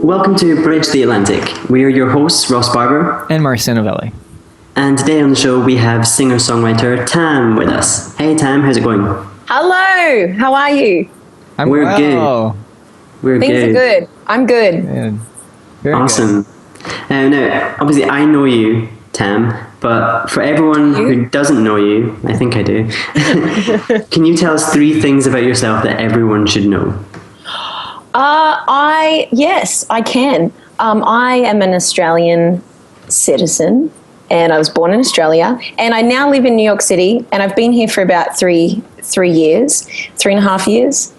Welcome to Bridge the Atlantic. We are your hosts, Ross Barber and Marcio. And today on the show we have singer-songwriter Tam with us. Hey Tam, how's it going? Hello, how are you? We're good. Things are good. I'm good. Man. Very awesome. Good. Now, obviously I know you, Tam, but for everyone who doesn't know you, I think I do, can you tell us 3 things about yourself that everyone should know? Yes, I can. I am an Australian citizen, and I was born in Australia, and I now live in New York City, and I've been here for about three years, 3.5 years,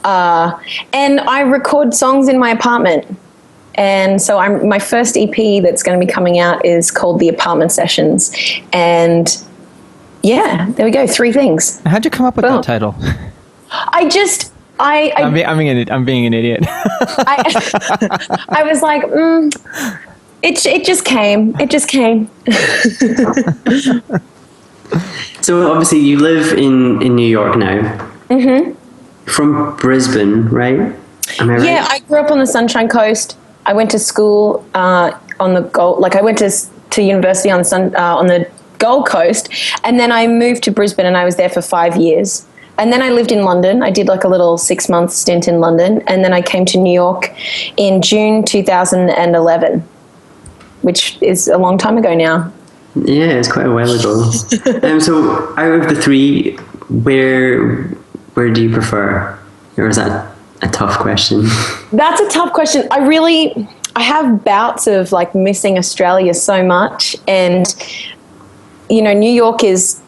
and I record songs in my apartment. And so my first EP that's going to be coming out is called The Apartment Sessions, and yeah, there we go, 3 things. How'd you come up with that title? I'm being an idiot. I was like, it just came. It just came. So obviously you live in New York now. Mm-hmm. From Brisbane, right? Am I right? Yeah, I grew up on the Sunshine Coast. I went to school on the Gold. Like I went to university on the Gold Coast, and then I moved to Brisbane, and I was there for 5 years. And then I lived in London. I did like a little 6-month stint in London. And then I came to New York in June 2011, which is a long time ago now. Yeah, it's quite a while ago. So out of the 3, where do you prefer? Or is that a tough question? That's a tough question. I have bouts of like missing Australia so much. And, you know, New York is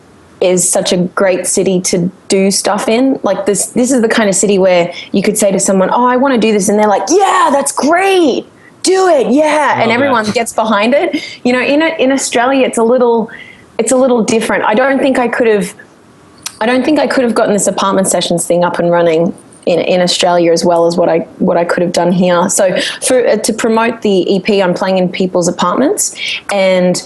such a great city to do stuff in. Like this is the kind of city where you could say to someone, "Oh, I want to do this," and they're like, "Yeah, that's great, do it, yeah," and everyone gets behind it. You know, in Australia, it's a little different. I don't think I could have gotten this apartment sessions thing up and running in Australia as well as what I could have done here. So to promote the EP, I'm playing in people's apartments, and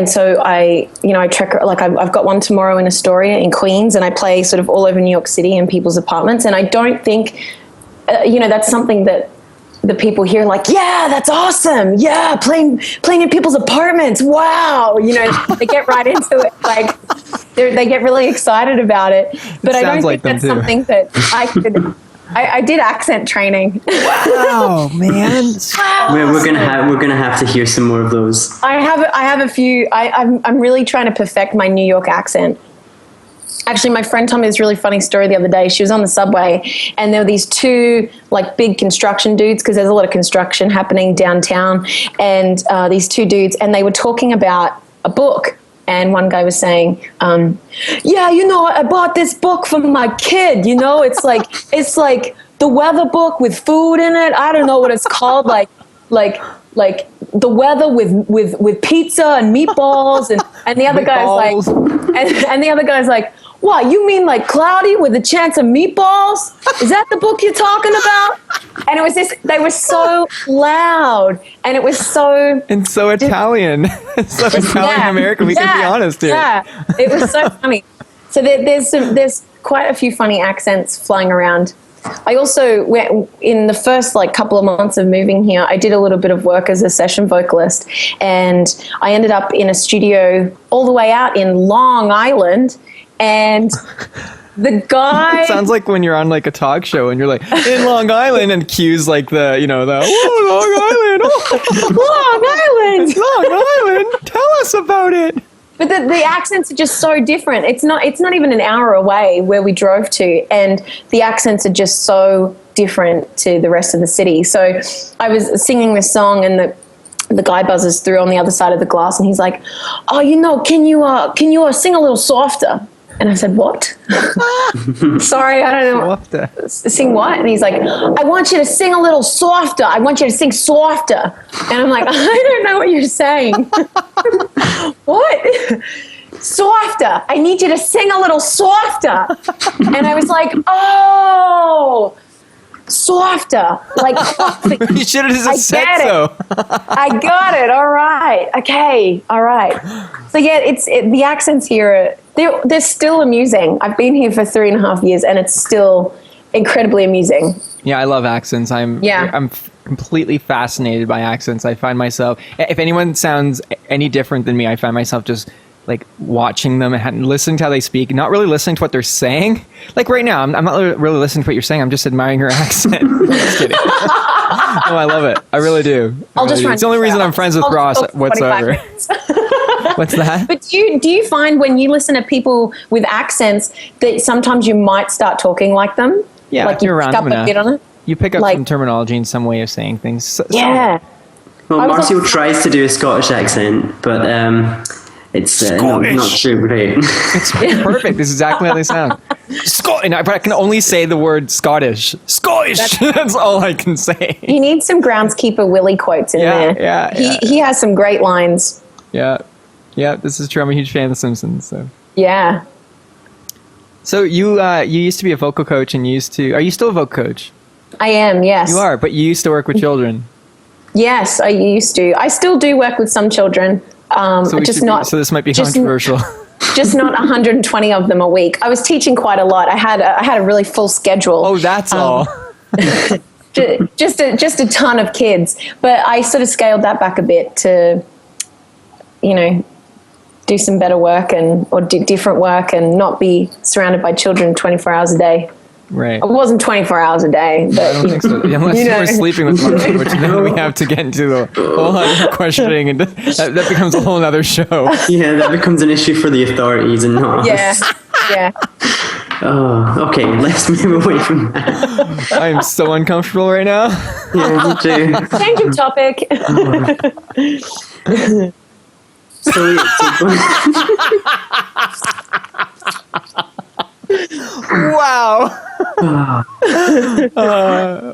so I trek, like I've got one tomorrow in Astoria in Queens, and I play sort of all over New York City in people's apartments. And I don't think, that's something that the people hear like, yeah, that's awesome. Yeah. Playing in people's apartments. Wow. They get right into it. Like they get really excited about it, but I don't think that's something that I could. I did accent training. Wow, man! We're gonna have to hear some more of those. I have a few. I'm really trying to perfect my New York accent. Actually, my friend told me this really funny story the other day. She was on the subway, and there were these 2 like big construction dudes, because there's a lot of construction happening downtown, and these 2 dudes, and they were talking about a book. And one guy was saying, yeah, I bought this book for my kid. It's like the weather book with food in it. I don't know what it's called. Like the weather with pizza and meatballs. And the other guy's like, and the other guy's like, what, you mean like cloudy with a chance of meatballs? Is that the book you're talking about? And it was they were so loud, and it was so... And so Italian. So Italian-American, we can be honest here. Yeah, it was so funny. So there's quite a few funny accents flying around. I also, in the first like couple of months of moving here, I did a little bit of work as a session vocalist, and I ended up in a studio all the way out in Long Island, and the guy... It sounds like when you're on like a talk show and you're like, in Long Island, and cues like the Long Island, Long Island, Long Island, tell us about it. But the accents are just so different. It's not even an hour away where we drove to, and the accents are just so different to the rest of the city. So I was singing this song, and the guy buzzes through on the other side of the glass, and he's like, "Oh, can you sing a little softer?" And I said, "What?" Sorry, I don't know. Softer. Sing what? And he's like, "I want you to sing a little softer. I want you to sing softer." And I'm like, "I don't know what you're saying." What? Softer. I need you to sing a little softer. And I was like, "Oh, softer." Like, you should have just said so. I got it. All right. Okay. All right. So yeah, the accents here, they're still amusing. I've been here for 3.5 years, and it's still incredibly amusing. Yeah, I love accents. I'm completely fascinated by accents. I find myself, if anyone sounds any different than me, I find myself just like watching them and listening to how they speak, not really listening to what they're saying. Like right now, I'm not really listening to what you're saying. I'm just admiring your accent. Just kidding. Oh, I love it. I really do. It's the only reason I'm friends with Ross whatsoever. What's that? But do you find when you listen to people with accents that sometimes you might start talking like them? Yeah, like you pick up a bit on it. You pick up some terminology and some way of saying things. Yeah. Well, Marcio tries to do a Scottish accent, but it's not too great. It's perfect. This is exactly how they sound. But I can only say the word Scottish. Scottish! That's all I can say. You need some groundskeeper Willie quotes in there. Yeah. He has some great lines. Yeah. Yeah, this is true. I'm a huge fan of The Simpsons. So. Yeah. So you used to be a vocal coach and are you still a vocal coach? I am, yes. You are, but you used to work with children. Yes, I used to. I still do work with some children. So this might be controversial. Just not 120 of them a week. I was teaching quite a lot. I had a really full schedule. Oh, that's all. just a ton of kids. But I sort of scaled that back a bit to, do some better work or do different work and not be surrounded by children 24 hours a day. Right. It wasn't 24 hours a day. But, I don't think so. Unless you were sleeping with Marcio, which then we have to get into the whole other questioning, and that becomes a whole other show. Yeah, that becomes an issue for the authorities and not us. Yeah. Oh, okay, let's move away from that. I'm so uncomfortable right now. Yeah, me too. Change of topic. Wow.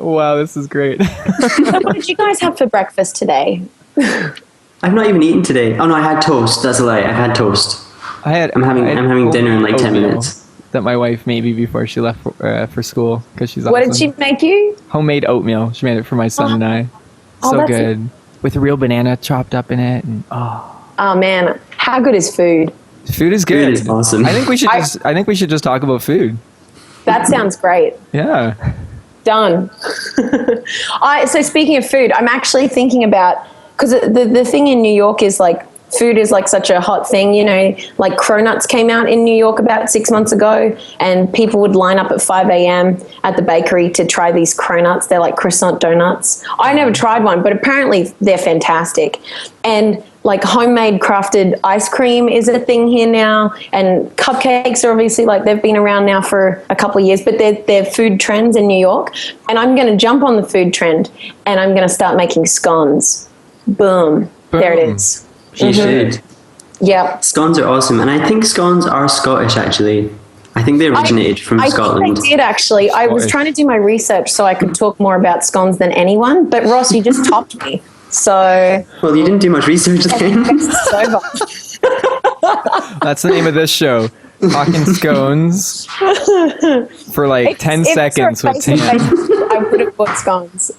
Wow, this is great. So what did you guys have for breakfast today? I've not even eaten today. Oh no, I had toast. That's a lie. I've had toast. I'm having dinner in like 10 minutes. That my wife made me before she left for school because she's. What did she make you? Homemade oatmeal. She made it for my son and I. So good with real banana chopped up in it. And, oh man, how good is food? Food is good. Food is awesome. I think we should just talk about food. That sounds great. Yeah. Done. So speaking of food, I'm actually thinking about, because the thing in New York is like food is like such a hot thing, like cronuts came out in New York about 6 months ago, and people would line up at 5 a.m. at the bakery to try these cronuts. They're like croissant donuts. I never tried one, but apparently they're fantastic. And like homemade crafted ice cream is a thing here now, and cupcakes are obviously like they've been around now for a couple of years, but they're food trends in New York. And I'm going to jump on the food trend and I'm going to start making scones. Boom. There it is. You should. Yeah. Scones are awesome. And I think scones are Scottish, actually. I think they originated from Scotland. I think they did, actually. I was trying to do my research so I could talk more about scones than anyone, but Ross, you just topped me. So. Well, you didn't do much research then. So much. That's the name of this show. Talking scones for like 10 seconds with Tam. I would have bought scones.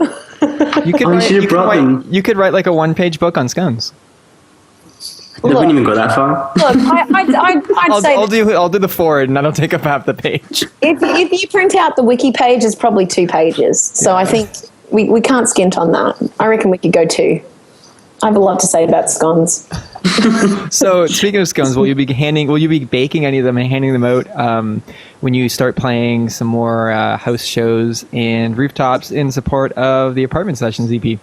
You could write like a one-page book on scones. They wouldn't even go that far. Look, I'd say I'll do the forward, and that'll take up half the page. If you print out the wiki page, it's probably 2 pages. So I think we can't skint on that. I reckon we could go 2. I have a lot to say about scones. So speaking of scones, will you be baking any of them and handing them out when you start playing some more house shows and rooftops in support of the Apartment Sessions EP?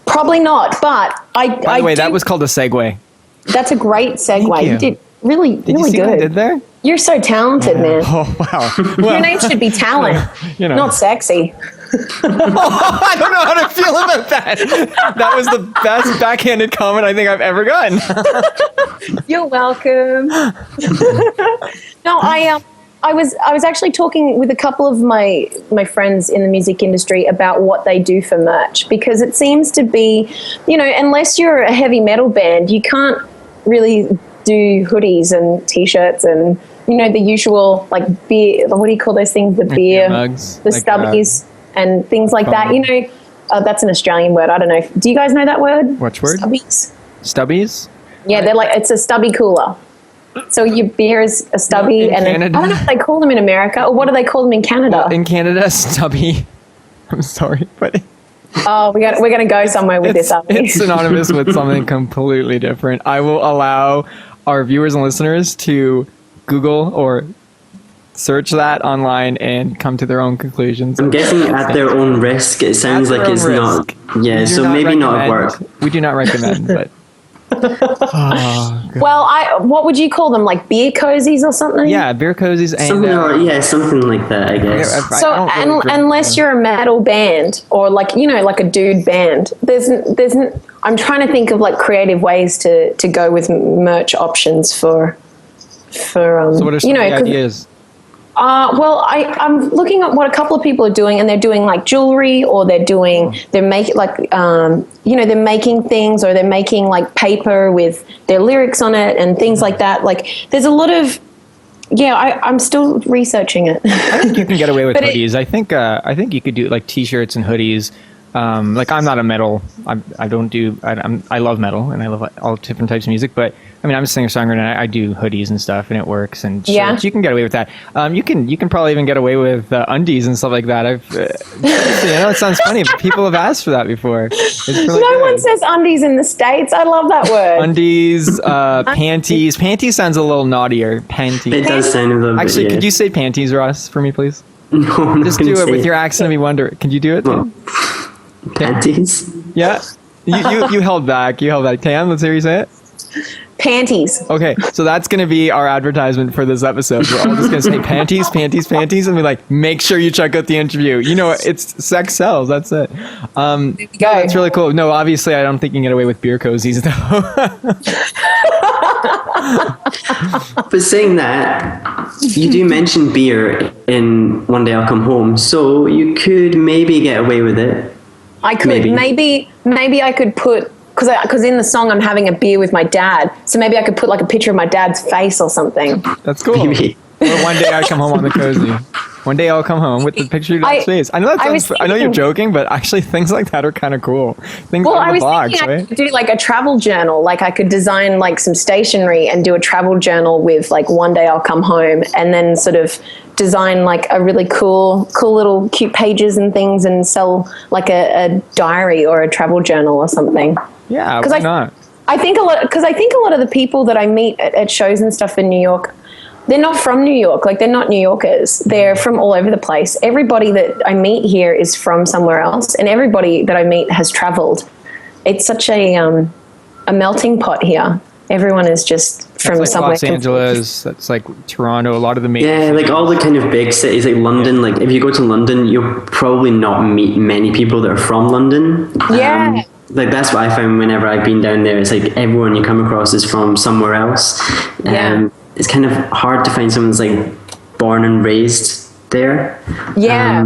Probably not, but By the way, that was called a segue. That's a great segue. You did really you see good. What I did there? You're so talented, man. Oh wow! Well, your name should be talent, not sexy. I don't know how to feel about that. That was the best backhanded comment I think I've ever gotten. You're welcome. No, I was actually talking with a couple of my friends in the music industry about what they do for merch, because it seems to be, unless you're a heavy metal band, you can't really do hoodies and t-shirts and the usual like beer. What do you call those things? The beer mugs, the stubbies. And things like that, that's an Australian word. I don't know. Do you guys know that word? Which word? Stubbies. Stubbies? Yeah, they're like, it's a stubby cooler. So your beer is a stubby, and I don't know if they call them in America, or what do they call them in Canada? Well, in Canada, stubby. I'm sorry, but Oh, we're gonna go somewhere with this, aren't we? It's synonymous with something completely different. I will allow our viewers and listeners to Google or search that online and come to their own conclusions. I'm guessing at their own risk. It sounds like it's not. Yeah, so maybe not work. We do not recommend, but. Oh, Well, what would you call them? Like beer cozies or something? yeah, beer cozies and something like that, I guess. So unless you're a metal band or like like a dude band, there's I'm trying to think of like creative ways to go with merch options for so what are some of the ideas? Well, I'm looking at what a couple of people are doing, and they're doing like jewelry, or they're making like they're making things, or they're making like paper with their lyrics on it and things like that. Like there's a lot of I'm still researching it. I think you can get away with hoodies. I think you could do like t-shirts and hoodies. Like I'm not a metal. I love metal and I love all different types of music, but I mean I'm a singer-songwriter and I do hoodies and stuff and it works and shirts. You can get away with that. You can probably even get away with undies and stuff like that. I know it sounds funny, but people have asked for that before. It's really no one says undies in the States. I love that word. Undies, panties. Panties sounds a little naughtier. Panties. It does sound a little bit. Actually, could you say panties, Ross, for me, please? No, I'm just do it with your accent of me wonder. Can you do it? Well, panties? Yeah. You held back. Tam, let's hear you say it. Panties. Okay, so that's going to be our advertisement for this episode. We're all just going to say panties, panties, panties, and be like, make sure you check out the interview. It's sex sells. That's it. Yeah, it's really cool. No, obviously, I don't think you can get away with beer cozies, though. But saying that, you do mention beer in One Day I'll Come Home, so you could maybe get away with it. I could. Maybe I could put... Because in the song I'm having a beer with my dad, so maybe I could put like a picture of my dad's face or something. That's cool. Maybe. Or one day I come home on the cozy. One day I'll come home with the picture of your dad's face. I know I know you're joking, but actually things like that are kind of cool. Things I was thinking I could do like a travel journal. Like I could design like some stationery and do a travel journal with like One Day I'll Come Home, and then sort of design like a really cool little cute pages and things, and sell like a diary or a travel journal or something. Yeah, why not? I think a lot of the people that I meet at shows and stuff in New York, they're not from New York. Like they're not New Yorkers. They're from all over the place. Everybody that I meet here is from somewhere else, and everybody that I meet has traveled. It's such a melting pot here. Everyone is just from somewhere. Los Angeles, that's like Toronto, a lot of the main cities. Like all the kind of big cities, like London. Like if you go to London, you'll probably not meet many people that are from London. Yeah. Like that's what I found whenever I've been down there. It's like everyone you come across is from somewhere else. It's kind of hard to find someone that's like born and raised there. Yeah.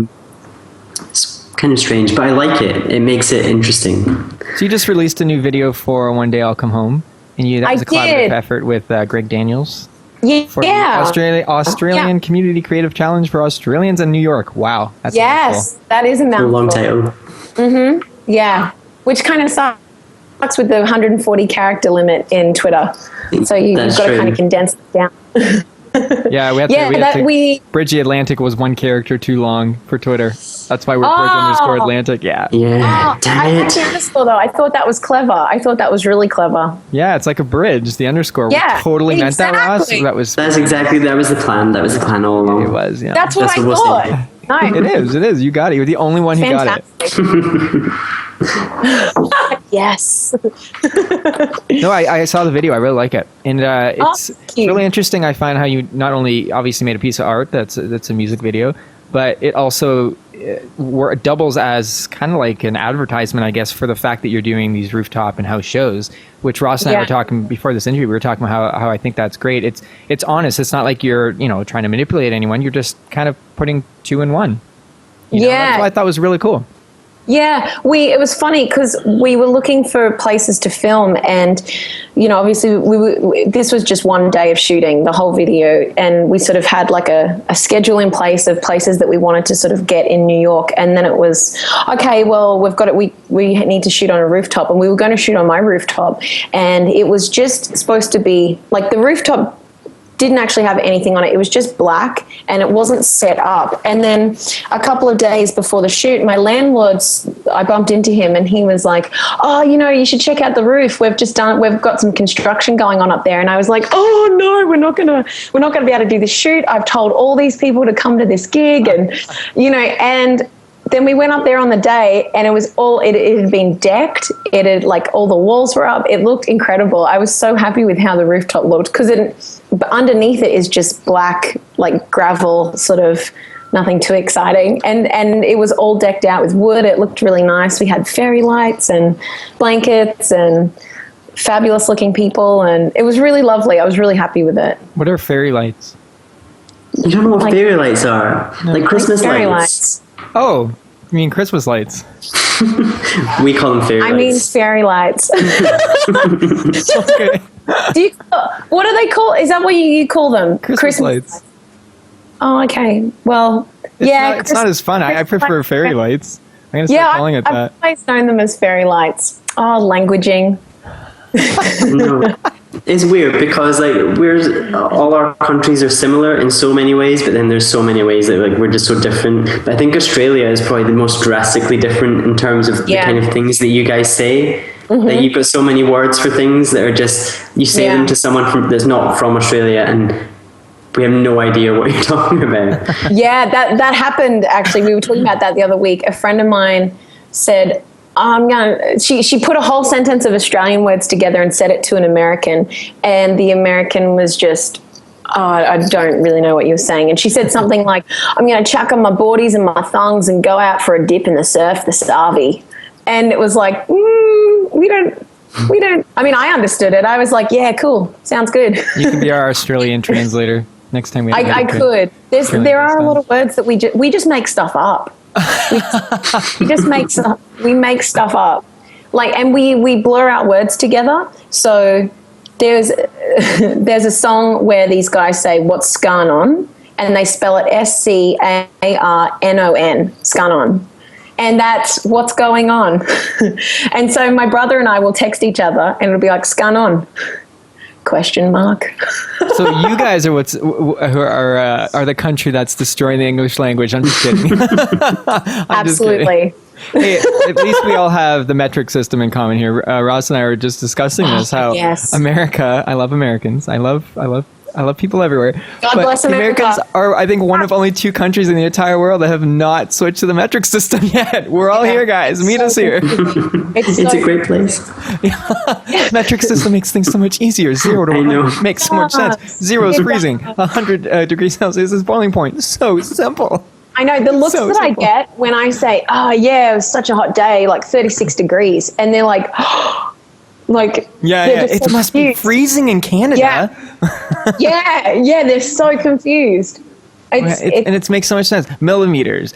It's kind of strange, but I like it. It makes it interesting. So you just released a new video for One Day I'll Come Home, and that was a collaborative effort with Greg Daniels. For the Australian Community Creative Challenge for Australians in New York. Wow. That's wonderful. That is a mouthful. A long title. Mm-hmm. Yeah. Which kind of sucks with the 140 character limit in Twitter. So you've got to kind of condense it down. Yeah, we had to Bridge the Atlantic was one character too long for Twitter. That's why we're Bridge_Atlantic. Yeah. Yeah. Damn it. The underscore though. I thought that was clever. I thought that was really clever. Yeah, it's like a bridge. The underscore. Yeah, we totally meant that, Ross. That was the plan. That was the plan all along. It was. Yeah. That's what I thought. No. It is. You got it. You're the only one who got it. Yes. No, I saw the video. I really like it, and it's really interesting. I find how you not only obviously made a piece of art that's a music video, but it also doubles as kind of like an advertisement, I guess, for the fact that you're doing these rooftop and house shows. Which Ross and I were talking before this interview. We were talking about how I think that's great. It's honest. It's not like you're trying to manipulate anyone. You're just kind of putting two in one. That's what I thought was really cool. Yeah, it was funny because we were looking for places to film, and obviously this was just one day of shooting the whole video, and we sort of had like a schedule in place of places that we wanted to sort of get in New York, and then it was okay. Well, we've got it. We need to shoot on a rooftop, and we were going to shoot on my rooftop, and it was just supposed to be like the rooftop didn't actually have anything on it. It was just black and it wasn't set up. And then a couple of days before the shoot, my landlord's, I bumped into him and he was like, oh, you know, you should check out the roof. We've got some construction going on up there. And I was like, oh no, we're not gonna be able to do this shoot. I've told all these people to come to this gig, and you know, and then we went up there on the day and it was all, it had been decked. It had, like, all the walls were up. It looked incredible. I was so happy with how the rooftop looked, because underneath it is just black, like gravel, sort of nothing too exciting. And it was all decked out with wood. It looked really nice. We had fairy lights and blankets and fabulous looking people. And it was really lovely. I was really happy with it. What are fairy lights? You don't know what fairy lights are? No. Like Christmas fairy lights. Oh, you mean Christmas lights? We call them fairy lights. I mean fairy lights. Okay. What do they call? Is that what you call them? Christmas lights. Oh, okay. Well, it's not as fun. I prefer fairy lights. I'm going to start calling it that. I've always known them as fairy lights. Oh, languaging. No. It's weird because, like, all our countries are similar in so many ways, but then there's so many ways that, like, we're just so different. But I think Australia is probably the most drastically different in terms of the kind of things that you guys say. Mm-hmm. That you've got so many words for things that are just, you say them to someone that's not from Australia and we have no idea what you're talking about. Yeah, that happened actually. We were talking about that the other week. A friend of mine said, she put a whole sentence of Australian words together and said it to an American, and the American was just, I don't really know what you were saying. And she said something like, I'm going to chuck on my boardies and my thongs and go out for a dip in the surf, the Starvey. And it was like, we don't, I mean, I understood it. I was like, yeah, cool. Sounds good. You can be our Australian translator next time we have I could. There are a lot of words that we just make stuff up. We make stuff up, like, and we blur out words together. So there's a song where these guys say what's scan on, and they spell it SCARNON, scanon, and that's what's going on. And so my brother and I will text each other and it'll be like scanon ? So you guys are are the country that's destroying the English language. I'm just kidding. Absolutely. Hey, at least we all have the metric system in common here. Ross and I were just discussing this. How America, I love Americans. I love people everywhere. God bless America. Americans are, I think, one of only 2 countries in the entire world that have not switched to the metric system yet. We're all here, guys. Meet us here. It's a great place. Metric system makes things so much easier. 0 to 100 makes so much sense. 0 is freezing. 100 degrees Celsius is boiling point. So simple. I know the looks that I get when I say, oh yeah, it was such a hot day, like 36 degrees. And they're like, like, it must be freezing in Canada. Yeah, they're so confused. It makes so much sense. Millimeters,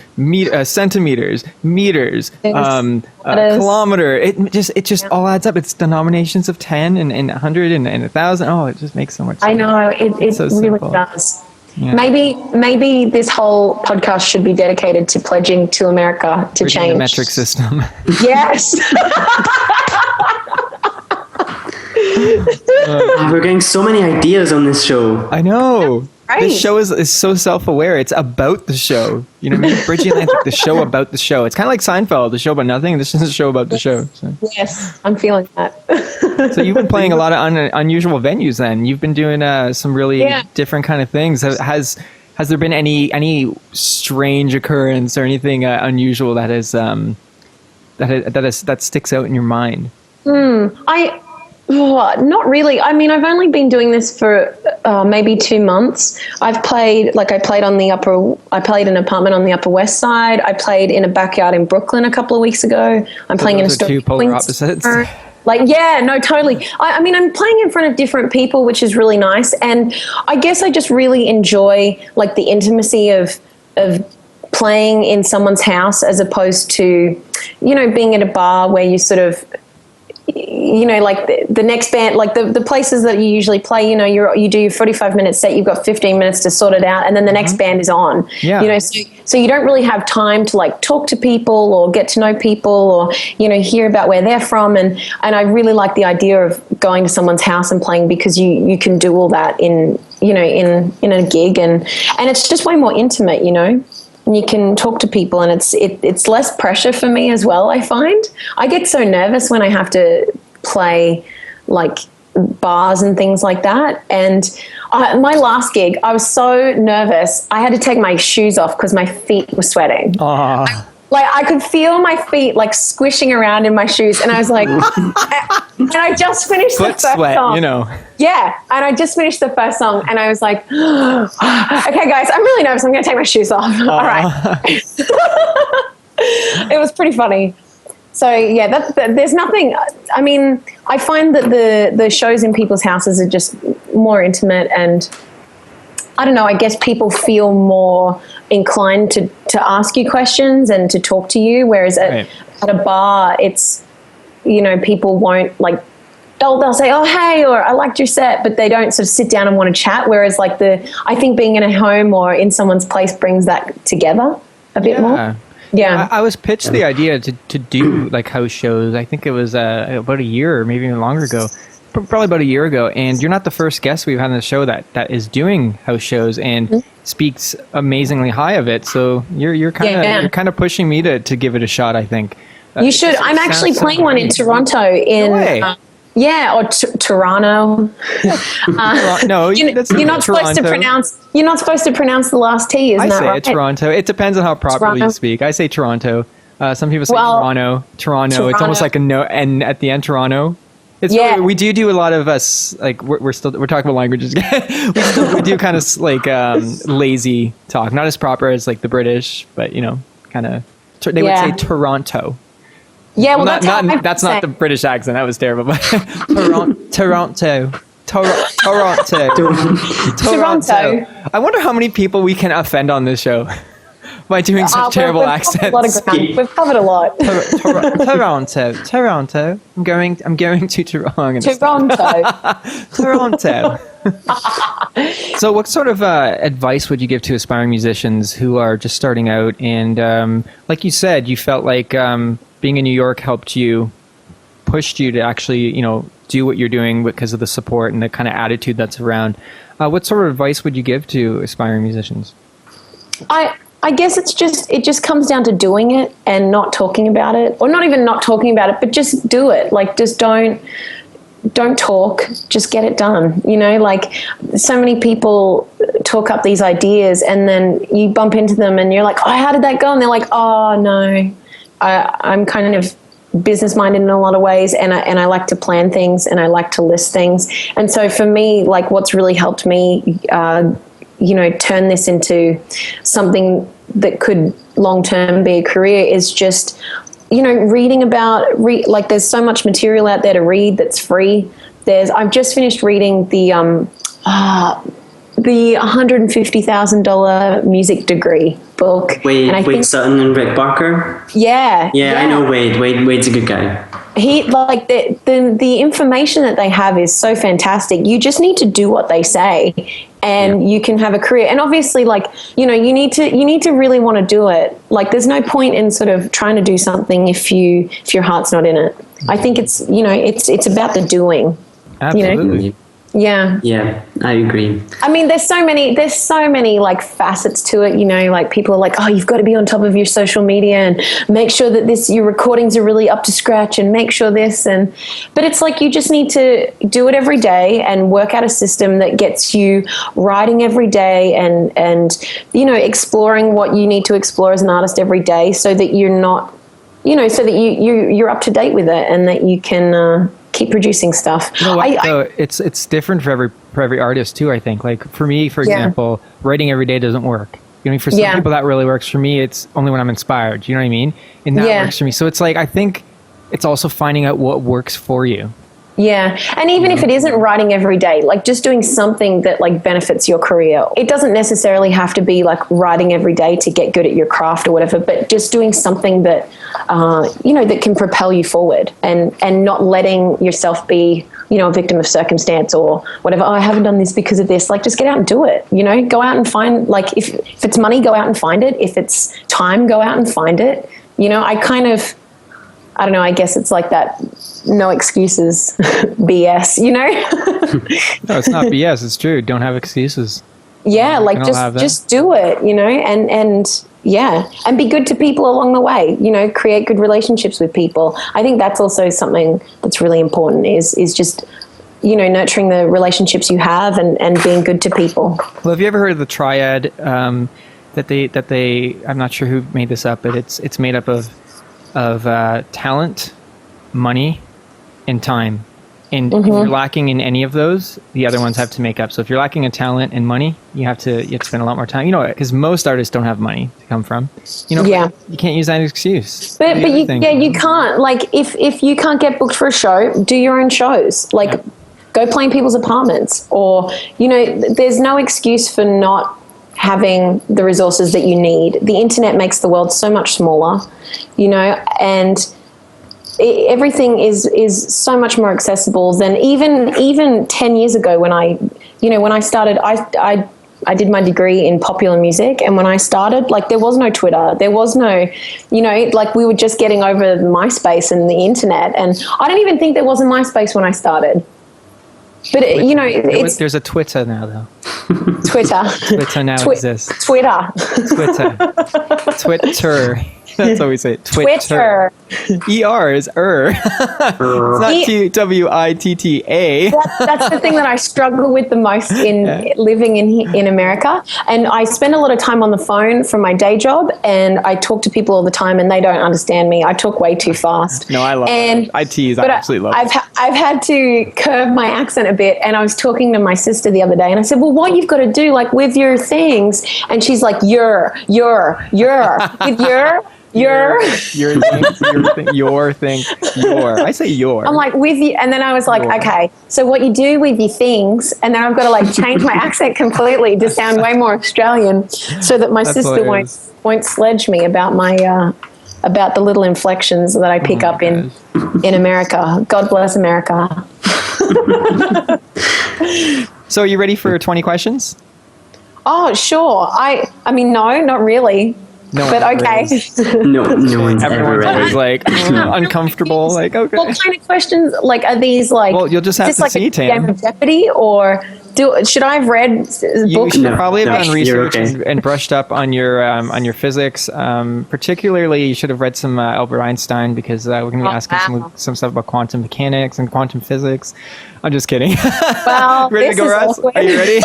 centimeters, meters, kilometer. It just all adds up. It's denominations of 10 and 100 and 1,000. Oh, it just makes so much sense. I know it so really does. Yeah. Maybe this whole podcast should be dedicated to pledging to America to change the metric system. Yes. We're getting so many ideas on this show. I know. Right. This show is so self-aware. It's about the show. You know what I mean? Bridgie Atlantic, the show about the show. It's kind of like Seinfeld, the show about nothing. This is a show about the show. So. Yes, I'm feeling that. So you've been playing a lot of unusual venues then. You've been doing some really different kind of things. Has there been any strange occurrence or anything unusual that sticks out in your mind? Not really. I mean, I've only been doing this for maybe 2 months. I played in an apartment on the Upper West Side. I played in a backyard in Brooklyn a couple of weeks ago. I'm playing in a store. 2 polar opposites. Totally. I mean, I'm playing in front of different people, which is really nice. And I guess I just really enjoy like the intimacy of playing in someone's house as opposed to, being at a bar where you sort of, you know, like the next band, like the places that you usually play, you know, you do your 45-minute set, you've got 15 minutes to sort it out, and then the next band is on. Yeah. You know, so you don't really have time to like talk to people or get to know people or, you know, hear about where they're from. And I really like the idea of going to someone's house and playing, because you can do all that in, you know, in a gig, and it's just way more intimate, you know. And you can talk to people, and it's less pressure for me as well, I find. I get so nervous when I have to play like bars and things like that. And my last gig, I was so nervous. I had to take my shoes off because my feet were sweating. Like I could feel my feet like squishing around in my shoes, and I was like, and I just finished the first song. You know. Yeah, and I just finished the first song, and I was like, okay, guys, I'm really nervous. I'm going to take my shoes off. All right. It was pretty funny. So yeah, there's nothing. I mean, I find that the shows in people's houses are just more intimate, and I don't know, I guess people feel more inclined to ask you questions and to talk to you, whereas at a bar, it's, you know, people won't like, they'll say, oh, hey, or I liked your set, but they don't sort of sit down and want to chat, whereas like I think being in a home or in someone's place brings that together a bit more. Yeah. I was pitched the idea to do like house shows. I think it was about a year or maybe even longer ago. Probably about a year ago, and you're not the first guest we've had on the show that is doing house shows and speaks amazingly high of it. So you're kind of pushing me to give it a shot, I think. You should. I'm actually playing one in Toronto or Toronto. No, you're not supposed to pronounce. You're not supposed to pronounce the last T. Isn't that right? I say Toronto. It depends on how properly you speak. I say Toronto. Some people say Toronto. Toronto. It's almost like a no N at the end. Toronto. It's really, we do a lot of us like we're talking about languages. we do kind of like lazy talk, not as proper as like the British, but you know, kind of they would say Toronto. Yeah, well, that's not the British accent. That was terrible. But Toronto. I wonder how many people we can offend on this show by doing such terrible accents. We've covered a lot. Toronto. I'm going to Toronto. Toronto. So what sort of advice would you give to aspiring musicians who are just starting out? And like you said, you felt like being in New York pushed you to actually, you know, do what you're doing because of the support and the kind of attitude that's around. What sort of advice would you give to aspiring musicians? I guess it just comes down to doing it and not talking about it, or not even not talking about it, but just do it. Like, just don't talk, just get it done. You know, like so many people talk up these ideas and then you bump into them and you're like, oh, how did that go? And they're like, oh no, I'm kind of business minded in a lot of ways, and I like to plan things and I like to list things. And so for me, like what's really helped me you know, turn this into something that could long-term be a career is just, you know, reading about, like there's so much material out there to read that's free. I've just finished reading the $150,000 music degree book. Wade Sutton and Rick Barker? Yeah. Yeah, I know Wade. Wade's a good guy. He like the information that they have is so fantastic. You just need to do what they say, and you can have a career. And obviously, like, you know, you need to really want to do it. Like, there's no point in sort of trying to do something if your heart's not in it. I think it's about the doing. Absolutely. You know? Yeah. Yeah, I agree. I mean, there's so many like facets to it, you know, like people are like, oh, you've got to be on top of your social media and make sure that your recordings are really up to scratch and make sure but it's like, you just need to do it every day and work out a system that gets you writing every day and, you know, exploring what you need to explore as an artist every day so that you're not, you know, so that you're up to date with it and that you can, keep producing stuff. You know what, it's different for every artist too, I think. Like for me, for example, writing every day doesn't work. You know, for some people that really works. For me, it's only when I'm inspired. You know what I mean? And that works for me. So it's like, I think it's also finding out what works for you. Yeah. And even if it isn't writing every day, like just doing something that like benefits your career. It doesn't necessarily have to be like writing every day to get good at your craft or whatever, but just doing something that that can propel you forward, and not letting yourself be, a victim of circumstance or whatever. Oh, I haven't done this because of this. Like, just get out and do it. Go out and find, like, if it's money, go out and find it. If it's time, go out and find it. I don't know, I guess it's like that no excuses BS, No, it's not BS. It's true. Don't have excuses. Yeah, like just do it, and be good to people along the way, create good relationships with people. I think that's also something that's really important is just, nurturing the relationships you have and being good to people. Well, have you ever heard of the triad that they I'm not sure who made this up, but it's made up of talent, money, and time. And if you're lacking in any of those, the other ones have to make up. So if you're lacking in talent and money, you have to spend a lot more time. Because most artists don't have money to come from. You can't use that excuse. But you can't. Like, if you can't get booked for a show, do your own shows. Like, go play in people's apartments, or there's no excuse for not having the resources that you need. The internet makes the world so much smaller, and everything is so much more accessible than even 10 years ago when I started. I did my degree in popular music, and when I started, like, there was no Twitter, there was no, like, we were just getting over MySpace and the internet, and I don't even think there was a MySpace when I started. But there's a Twitter now, though. Twitter now exists. Twitter. That's what we say. Twitter. ER is It's not TWITTA. That's the thing that I struggle with the most in living in America. And I spend a lot of time on the phone from my day job, and I talk to people all the time, and they don't understand me. I talk way too fast. No, I love it. I tease. I absolutely love it. I've had to curb my accent a bit, and I was talking to my sister the other day, and I said, well, what you've got to do, like, with your things, and she's like, your with your thing. I say your. I'm like, with you, and then I was like, okay, so what you do with your things, and then I've got to, like, change my accent completely to sound way more Australian, so that my sister won't sledge me about my about the little inflections that I pick up in America. God bless America. So, are you ready for 20 questions? Oh, sure. I mean, no, not really. No, but okay. No one's ever ready. Everyone's like uncomfortable. Like, okay. What kind of questions? Like, are these like? Well, you'll just have to see, Tam. Game of Jeopardy, or should I have read books? You should probably have done research and brushed up on your physics. Particularly, you should have read some Albert Einstein, because we're going to be asking some stuff about quantum mechanics and quantum physics. I'm just kidding. Well, ready to go, Russ? Are you ready?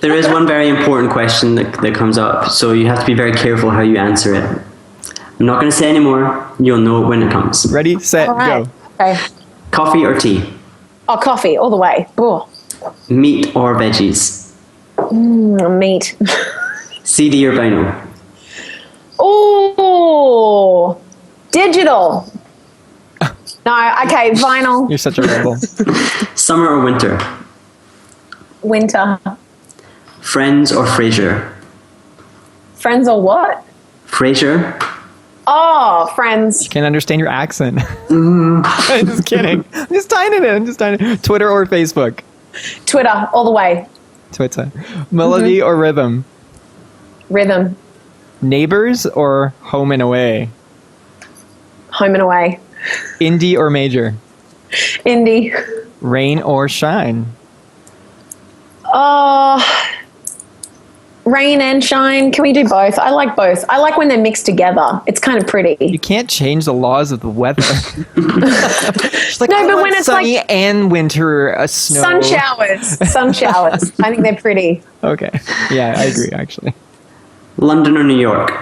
There is one very important question that comes up, so you have to be very careful how you answer it. I'm not going to say any more. You'll know it when it comes. Ready, set, go. Okay. Coffee or tea? Oh, coffee all the way. Ooh. Meat or veggies? Meat. CD or vinyl? Oh, digital. No, okay, vinyl. You're such a rebel. Summer or winter? Winter. Friends or Frasier? Friends or what? Frasier. Oh, Friends. Can't understand your accent. I'm just kidding. I'm just tying it in. Twitter or Facebook? Twitter, all the way. Twitter. Melody or rhythm? Rhythm. Neighbors or Home and Away? Home and Away. Indie or major? Indie. Rain or shine? Rain and shine. Can we do both? I like both. I like when they're mixed together. It's kind of pretty. You can't change the laws of the weather. Like, no, but when it's sunny like and winter, snow. Sun showers. I think they're pretty. Okay. Yeah, I agree, actually. London or New York?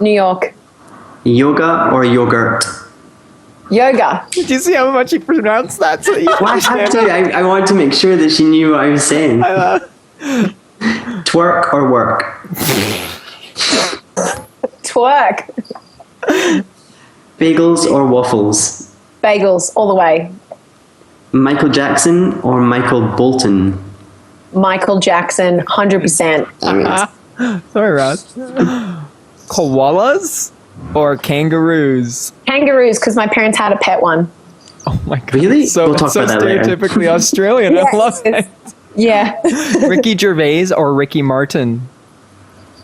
New York. Yoga or yogurt? Yoga. Did you see how much you pronounced that? So you I wanted to make sure that she knew what I was saying. Twerk or work? Twerk. Bagels or waffles? Bagels, all the way. Michael Jackson or Michael Bolton? Michael Jackson, 100%. Sorry, Ross. Koalas or kangaroos? Kangaroos, because my parents had a pet one. Oh my god! Really? So, We'll talk so about that later. stereotypically Australian. I love it. Yeah. Ricky Gervais or Ricky Martin?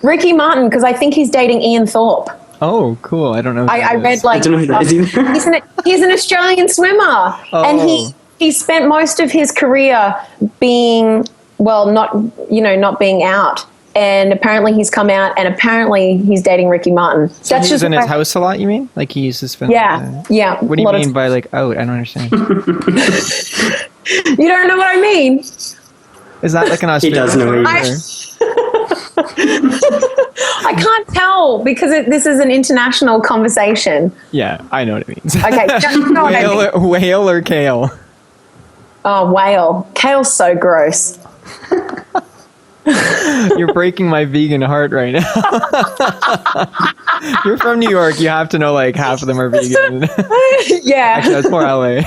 Ricky Martin, because I think he's dating Ian Thorpe. Oh, cool! I don't know. Who I that read is. like I don't know who that is either. he's an Australian swimmer, and he spent most of his career being not being out. And apparently he's come out, and apparently he's dating Ricky Martin. So That's he's just in his house a lot. You mean like he uses film? Yeah. What do you mean by like out? I don't understand. You don't know what I mean? Is that like an He Australian? does know thing, either. or- I can't tell because this is an international conversation. Yeah, I know what it means. Okay, go ahead. Whale or kale? Oh, whale. Kale's so gross. You're breaking my vegan heart right now. You're from New York. You have to know like half of them are vegan. Yeah. Actually, that's more LA.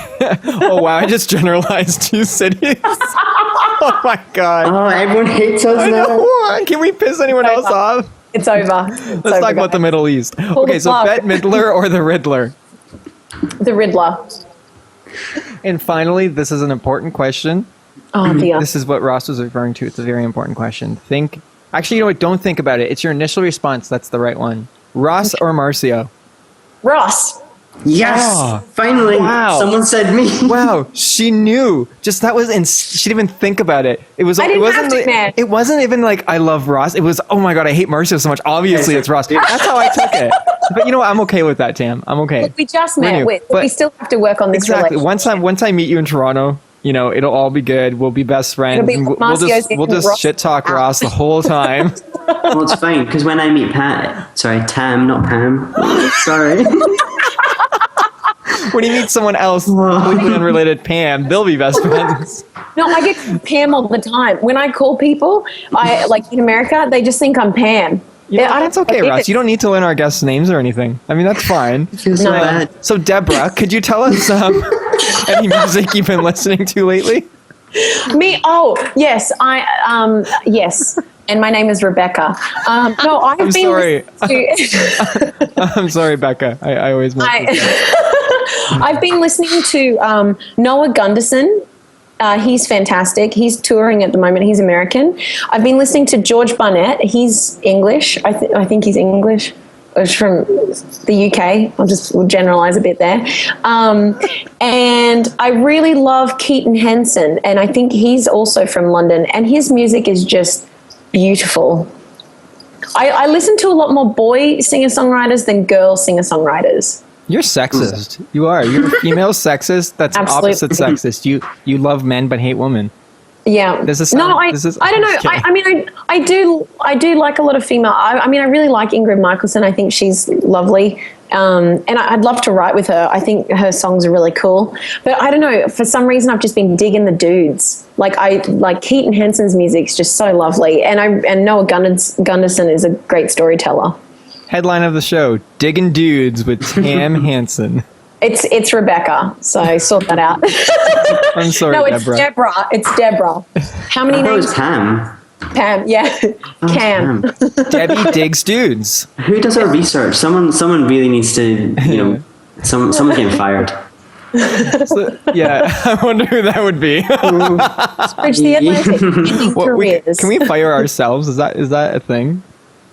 Oh wow, I just generalized 2 cities. Oh my god. Oh, everyone hates us I now. know. Can we piss anyone else off? It's over. Let's talk about the Middle East. Okay, so plug. Bette Midler or the Riddler? The Riddler. And finally, this is an important question. Oh, dear. This is what Ross was referring to. It's a very important question. Actually, you know what? Don't think about it. It's your initial response. That's the right one. Ross or Marcio? Ross. Yes, Oh, finally, wow. someone said me. Wow, she knew. Just that was, she didn't even think about it. It was. I didn't it wasn't. have to, like, man. It wasn't even like I love Ross. It was oh my god, I hate Marcio so much. Obviously, it's Ross. That's how I took it. But you know what? I'm okay with that, Tam. I'm okay. Look, we just We're met. new. We But- still have to work on this Exactly. relationship. Once I meet you in Toronto, you know, it'll all be good. We'll be best friends. It'll be and like we'll Marcio's just and Ross. shit talk Ross the whole time. Well, it's fine because when I meet Tam, not Pam. Sorry. When you meet someone else, completely unrelated, Pam, they'll be best friends. No, I get Pam all the time. When I call people, in America, they just think I'm Pam. You know, I don't that's okay, get Ross. it. You don't need to learn our guests' names or anything. I mean, that's fine. Feels so No. bad. So, Deborah, could you tell us any music you've been listening to lately? Me? Oh, yes. Yes. And my name is Rebecca. No, I've I'm been sorry. listening to... I'm sorry, Becca. I always mess with that. I've been listening to Noah Gunderson. He's fantastic. He's touring at the moment. He's American. I've been listening to George Barnett. He's English. I think he's English. He's from the UK. We'll generalize a bit there. And I really love Keaton Henson, and I think he's also from London, and his music is just beautiful. I listen to a lot more boy singer-songwriters than girl singer-songwriters. You're sexist. You are. You're a female sexist. That's Absolutely. opposite sexist. You love men but hate women. Yeah. This is no, I this is- don't know. Okay. I mean, I do like a lot of female. I mean, I really like Ingrid Michaelson. I think she's lovely. And I'd love to write with her. I think her songs are really cool. But I don't know. For some reason, I've just been digging the dudes. Like Keaton Henson's music's just so lovely. And Noah Gunderson is a great storyteller. Headline of the show: Digging Dudes with Tam Hansen. It's Rebecca. So sort that out. I'm sorry, No, it's Deborah. Deborah. It's Deborah. How many I thought it names? was Pam. Pam. Yeah. Cam. Pam. Debbie digs dudes. Who does our research? Someone really needs to, someone's getting fired. So, yeah, I wonder who that would be. Bridge the Atlantic. Ending careers. Can we fire ourselves? Is that a thing?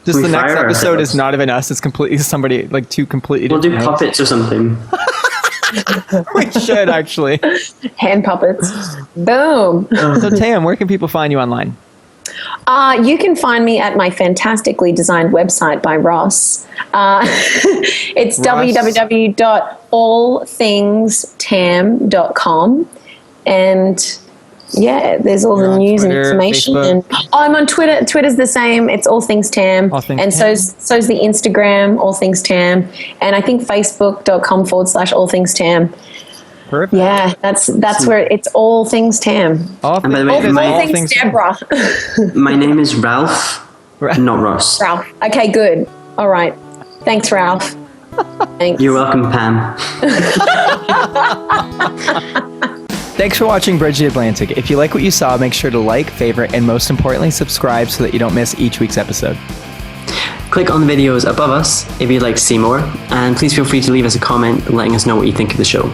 Just Can the we next fire episode ourselves? is not even us. It's completely somebody like two completely. We'll do different hosts. puppets or something. We should actually. Hand puppets. Boom. So Tam, where can people find you online? You can find me at my fantastically designed website by Ross. It's www.allthingstam.com. And yeah, there's all You're the on news Twitter, and information. Facebook. And I'm on Twitter. Twitter's the same. It's All Things Tam. All Things and Tam. so's the Instagram, All Things Tam. And I think Facebook.com/All Things Tam. Perfect. Yeah, that's where it's All Things Tam. All, And by the way, All, my- things Deborah. My name is Ralph, not Ross. Ralph. Okay, good. All right. Thanks, Ralph. Thanks. You're welcome, Pam. Thanks for watching Bridge the Atlantic. If you like what you saw, make sure to like, favorite, and most importantly, subscribe so that you don't miss each week's episode. Click on the videos above us if you'd like to see more, and please feel free to leave us a comment letting us know what you think of the show.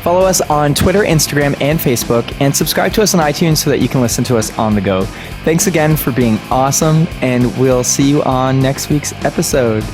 Follow us on Twitter, Instagram, and Facebook, and subscribe to us on iTunes so that you can listen to us on the go. Thanks again for being awesome, and we'll see you on next week's episode.